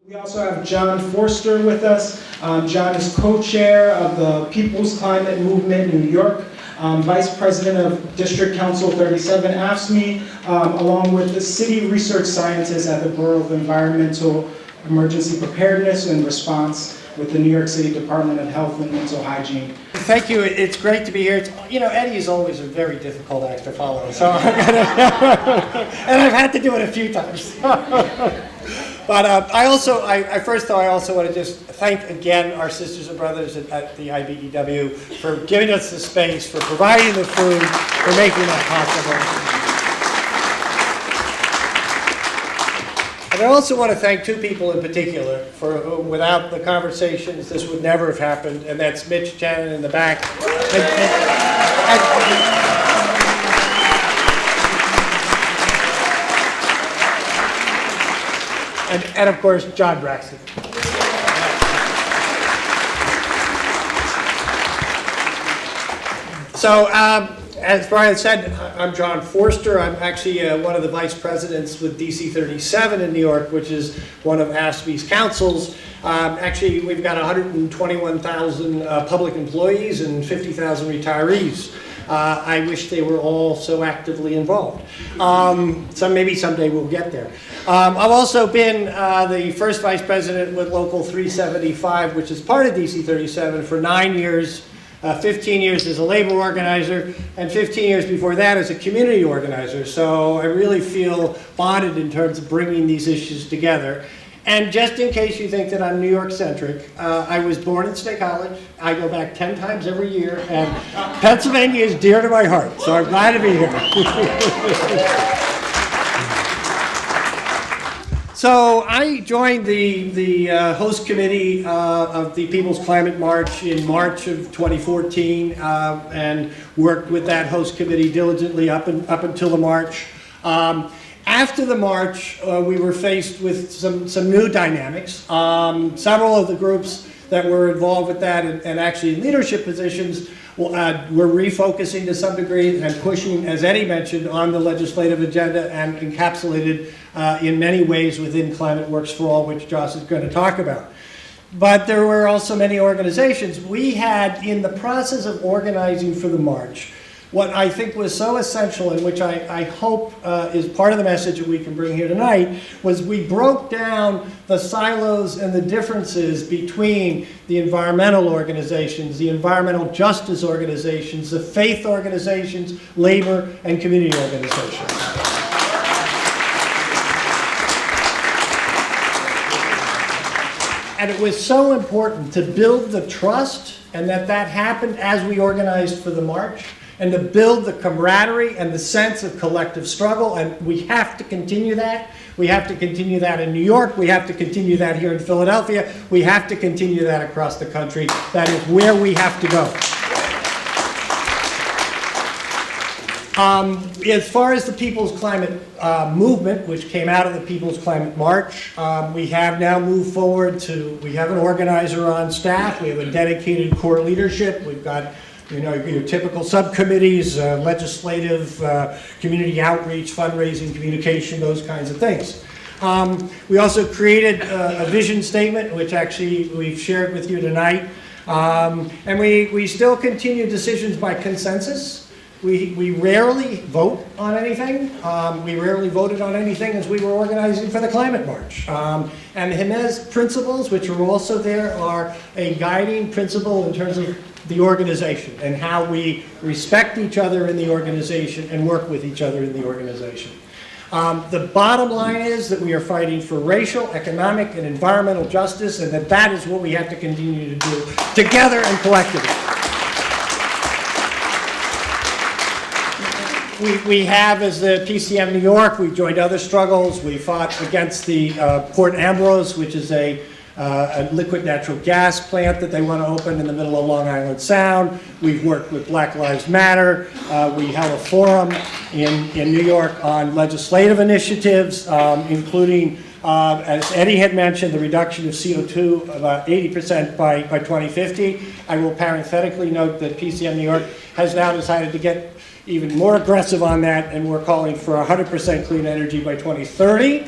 We also have Jon Forster with us. Jon is co-chair of the People's Climate Movement in New York, vice president of District Council 37 AFSCME, along with the city research scientist at the Bureau of Environmental Emergency Preparedness and Response with the New York City Department of Health and Mental Hygiene. Thank you. It's great to be here. Eddie is always a very difficult act to follow, so and I've had to do it a few times. But first though, I also want to just thank again our sisters and brothers at the IBEW for giving us the space, for providing the food, for making that possible. And I also want to thank two people in particular for whom, without the conversations, this would never have happened, and that's Mitch Channon in the back. And of course, John Braxton. So, as Bryan said, I'm Jon Forster. I'm actually one of the vice presidents with DC 37 in New York, which is one of AFSCME's councils. Actually, we've got 121,000 public employees and 50,000 retirees. I wish they were all so actively involved. Maybe someday we'll get there. I've also been the first vice president with Local 375, which is part of DC 37, for 9 years, 15 years as a labor organizer, and 15 years before that as a community organizer. So I really feel bonded in terms of bringing these issues together. And just in case you think that I'm New York-centric, I was born in State College. I go back 10 times every year, and Pennsylvania is dear to my heart, so I'm glad to be here. So I joined the host committee of the People's Climate March in March of 2014, and worked with that host committee diligently up until the march. After the march, we were faced with some new dynamics. Several of the groups that were involved with that and actually in leadership positions were refocusing to some degree and pushing, as Eddie mentioned, on the legislative agenda and encapsulated in many ways within Climate Works for All, which Joss is going to talk about. But there were also many organizations. We had, in the process of organizing for the march, what I think was so essential, and which I hope is part of the message that we can bring here tonight, was we broke down the silos and the differences between the environmental organizations, the environmental justice organizations, the faith organizations, labor, and community organizations. And it was so important to build the trust, and that happened as we organized for the march, and to build the camaraderie and the sense of collective struggle, and we have to continue that. We have to continue that in New York. We have to continue that here in Philadelphia. We have to continue that across the country. That is where we have to go. As far as the People's Climate Movement, which came out of the People's Climate March, we have now moved forward to, we have an organizer on staff. We have a dedicated core leadership. We've got your typical subcommittees, legislative, community outreach, fundraising, communication, those kinds of things. We also created a vision statement, which actually we've shared with you tonight. And we still continue decisions by consensus. We rarely vote on anything. We rarely voted on anything as we were organizing for the Climate March. And the Jimenez principles, which are also there, are a guiding principle in terms of the organization and how we respect each other in the organization and work with each other in the organization. The bottom line is that we are fighting for racial, economic, and environmental justice, and that is what we have to continue to do together and collectively. We have, as the PCM New York, we've joined other struggles. We fought against the Port Ambrose, which is a liquid natural gas plant that they want to open in the middle of Long Island Sound. We've worked with Black Lives Matter. We held a forum in New York on legislative initiatives, including, as Eddie had mentioned, the reduction of CO2 about 80% by 2050. I will parenthetically note that PCM New York has now decided to get even more aggressive on that, and we're calling for 100% clean energy by 2030.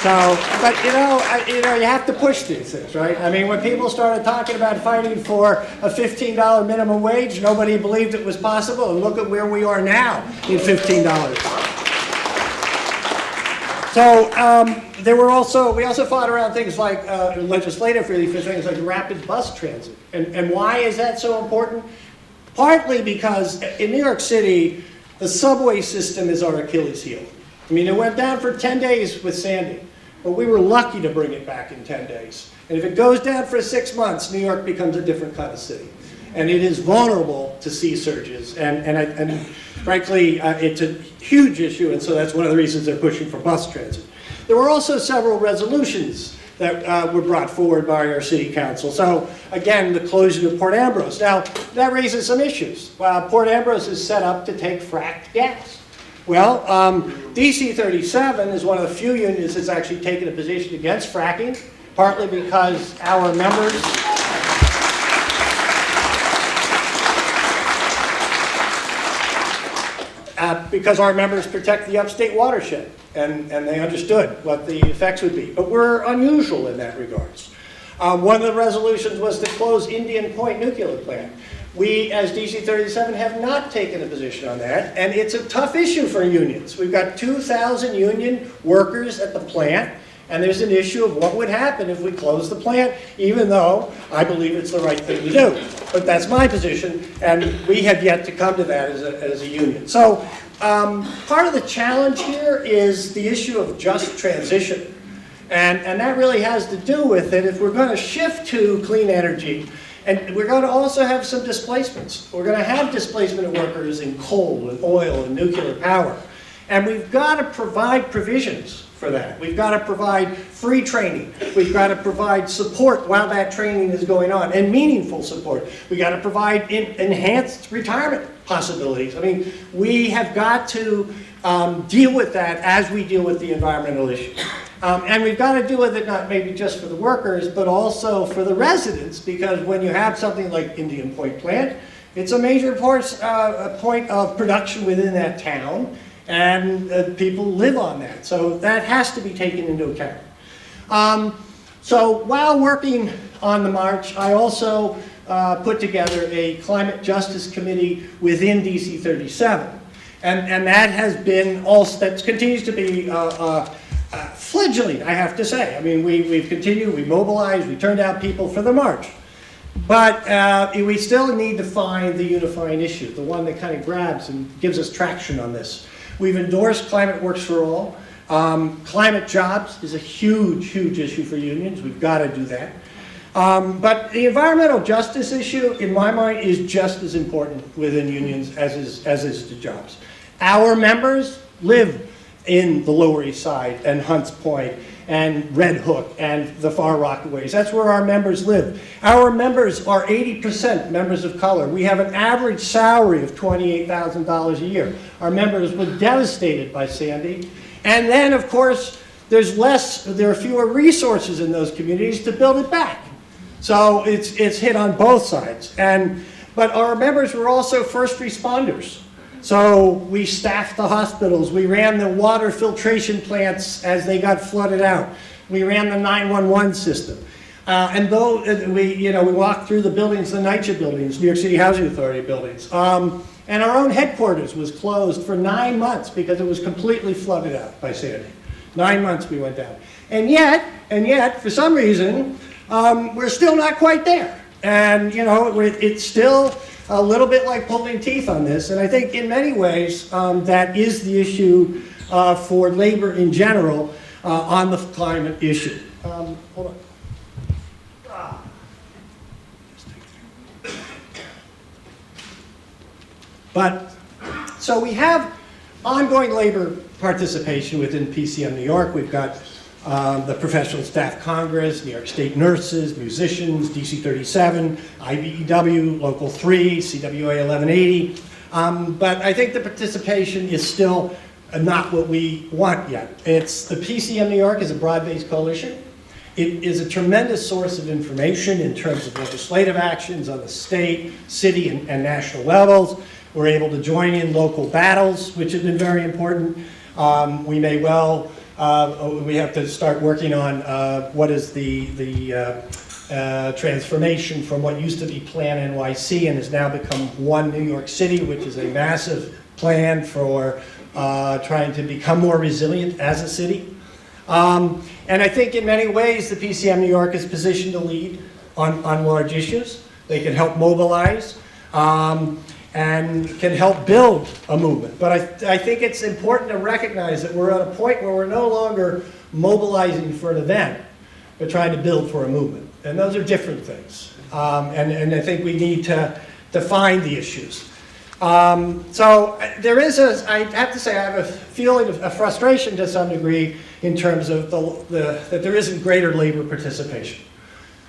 So, but you have to push these things, right? I mean, when people started talking about fighting for a $15 minimum wage, nobody believed it was possible, and look at where we are now in $15. So we also fought around things like legislatively for things like rapid bus transit. And why is that so important? Partly because in New York City, the subway system is our Achilles heel. I mean, it went down for 10 days with Sandy, but we were lucky to bring it back in 10 days. And if it goes down for 6 months, New York becomes a different kind of city. And it is vulnerable to sea surges. And frankly, it's a huge issue, and so that's one of the reasons they're pushing for bus transit. There were also several resolutions that were brought forward by our city council. So again, the closure of Port Ambrose. Now, that raises some issues. Port Ambrose is set up to take fracked gas. Well, DC 37 is one of the few unions that's actually taken a position against fracking, partly because our members protect the upstate watershed, and they understood what the effects would be. But we're unusual in that regards. One of the resolutions was to close Indian Point nuclear plant. We, as DC 37, have not taken a position on that, and it's a tough issue for unions. We've got 2,000 union workers at the plant, and there's an issue of what would happen if we close the plant, even though I believe it's the right thing to do. But that's my position, and we have yet to come to that as a union. So part of the challenge here is the issue of just transition. And that really has to do with it. If we're going to shift to clean energy, and we're going to also have some displacements. We're going to have displacement of workers in coal and oil and nuclear power. And we've got to provide provisions for that. We've got to provide free training. We've got to provide support while that training is going on, and meaningful support. We've got to provide enhanced retirement possibilities. I mean, we have got to deal with that as we deal with the environmental issue. And we've got to deal with it not maybe just for the workers, but also for the residents, because when you have something like Indian Point plant, it's a major point of production within that town, and people live on that. So that has to be taken into account. So while working on the march, I also put together a climate justice committee within DC 37. And that has been that continues to be fledgling, I have to say. I mean, we've continued, we mobilized, we turned out people for the march. But we still need to find the unifying issue, the one that kind of grabs and gives us traction on this. We've endorsed Climate Works for All. Climate jobs is a huge, huge issue for unions. We've got to do that. But the environmental justice issue, in my mind, is just as important within unions as is the jobs. Our members live in the Lower East Side and Hunts Point and Red Hook and the Far Rockaways. That's where our members live. Our members are 80% members of color. We have an average salary of $28,000 a year. Our members were devastated by Sandy. And then, of course, there are fewer resources in those communities to build it back. So it's hit on both sides. But our members were also first responders. So we staffed the hospitals. We ran the water filtration plants as they got flooded out. We ran the 911 system. And though we walked through the buildings, the NYCHA buildings, New York City Housing Authority buildings. And our own headquarters was closed for 9 months because it was completely flooded out by Sandy. 9 months we went down. And yet, for some reason, we're still not quite there. And, it's still a little bit like pulling teeth on this. And I think in many ways, that is the issue for labor in general on the climate issue. Hold on. But, so we have ongoing labor participation within PCM New York. We've got the Professional Staff Congress, New York State nurses, musicians, DC 37, IBEW, Local 3, CWA 1180. But I think the participation is still not what we want yet. The PCM New York is a broad-based coalition. It is a tremendous source of information in terms of legislative actions on the state, city, and national levels. We're able to join in local battles, which has been very important. We may well, we have to start working on what is the transformation from what used to be Plan NYC and has now become One New York City, which is a massive plan for trying to become more resilient as a city. And I think in many ways the PCM New York is positioned to lead on large issues. They can help mobilize and can help build a movement. But I think it's important to recognize that we're at a point where we're no longer mobilizing for an event, but trying to build for a movement. And those are different things. And I think we need to define the issues. So there is I have to say, I have a feeling of frustration to some degree in terms of that there isn't greater labor participation.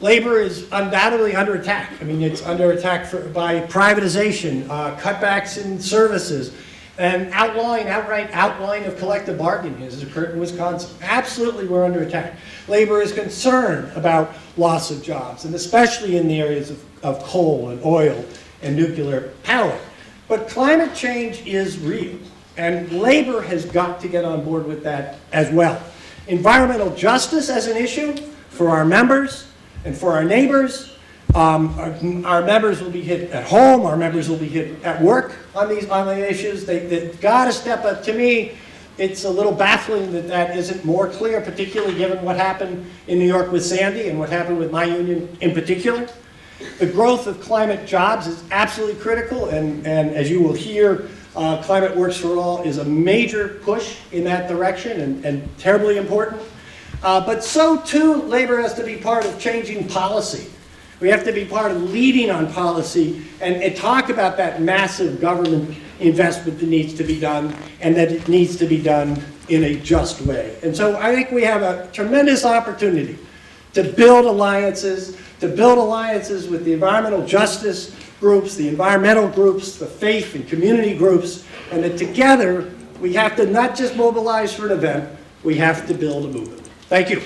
Labor is undoubtedly under attack. I mean, it's under attack by privatization, cutbacks in services, and outright outline of collective bargaining has occurred in Wisconsin. Absolutely, we're under attack. Labor is concerned about loss of jobs, and especially in the areas of coal and oil and nuclear power. But climate change is real, and labor has got to get on board with that as well. Environmental justice as an issue for our members and for our neighbors. Our members will be hit at home, our members will be hit at work on these issues. They've got to step up. To me, it's a little baffling that isn't more clear, particularly given what happened in New York with Sandy and what happened with my union in particular. The growth of climate jobs is absolutely critical, and as you will hear, Climate Works for All is a major push in that direction and terribly important. But so too, labor has to be part of changing policy. We have to be part of leading on policy and talk about that massive government investment that needs to be done, and that it needs to be done in a just way. And so I think we have a tremendous opportunity to build alliances with the environmental justice groups, the environmental groups, the faith and community groups, and that together we have to not just mobilize for an event, we have to build a movement. Thank you.